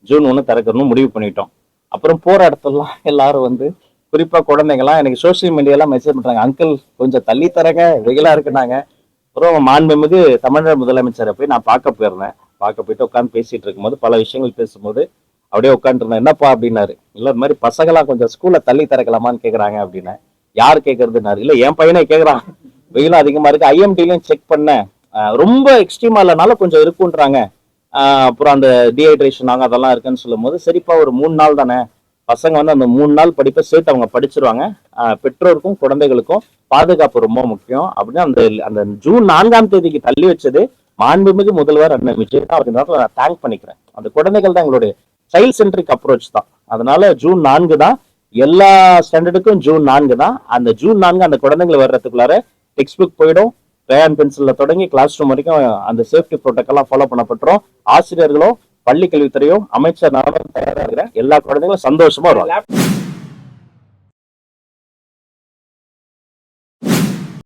June 1 திறக்கணும்னு முடிவு பண்ணிட்டோம். அப்புறம் போற இடத்துலலாம் எல்லாரும் வந்து குறிப்பா குழந்தைங்கலாம் எனக்கு சோசியல் மீடியாலாம் மெசேஜ் பண்றாங்க, அங்கிள் கொஞ்சம் தள்ளி தரங்க, வெயிலா இருக்குனாங்க. அப்புறம் மாண்புமிகு தமிழக முதலமைச்சரை போய் நான் பார்க்க போயிருந்தேன். பார்க்க போயிட்டு உட்காந்து பேசிட்டு இருக்கும்போது பல விஷயங்கள் பேசும்போது அப்படியே உட்காந்துருந்தேன். என்னப்பா அப்படின்னாரு. இல்ல இந்த மாதிரி பசங்களாம் கொஞ்சம் ஸ்கூல்ல தள்ளி திறக்கலாமான்னு கேக்குறாங்க அப்படின்னா, யார் கேட்கறதுனாரு. இல்ல என் பையனை கேக்குறான், வெயிலும் அதிகமா இருக்கு, ஐஎம்டிலையும் செக் பண்ணேன், ரொம்ப எக்ஸ்ட்ரீமா இல்லனால கொஞ்சம் இருக்குன்றாங்க. அப்புறம் அந்த டீஹைட்ரேஷன் ஆகும் அதெல்லாம் இருக்குன்னு சொல்லும் போது, சரிப்பா ஒரு 3 நாள் தானே, பசங்க வந்து அந்த 3 நாள் படிப்பை சேர்த்து அவங்க படிச்சிருவாங்க. பெற்றோருக்கும் குழந்தைகளுக்கும் பாதுகாப்பு ரொம்ப முக்கியம் அப்படின்னு அந்த அந்த ஜூன் 4ஆம் தேதிக்கு தள்ளி வச்சது மாண்புமிகு முதல்வர் அண்ணன் விஜய் தான். அவருக்கு நான் தேங்க் பண்ணிக்கிறேன். அந்த குழந்தைகள் தான் எங்களுடைய சைல்ட் சென்ட்ரிக் அப்ரோச் தான். அதனால ஜூன் 4 தான் எல்லா ஸ்டாண்டர்டுக்கும். ஜூன் 4 தான். அந்த ஜூன் 4 அந்த குழந்தைங்களை வர்றதுக்குள்ளார டெக்ஸ்ட் புக் போயிடும். ரேயான் பென்சில்ல தொடங்கி கிளாஸ் ரூம் வரைக்கும் அந்த சேஃப்டி ப்ரோட்டோக்கால்லாம் ஃபாலோ பண்ணப்பட்டுரும். ஆசிரியர்களும் பள்ளி கல்வித்துறையும் அமைச்சர் நானும் தயாராக இருக்கிறேன். எல்லா குழந்தைங்களும் சந்தோஷமா வருவாங்க.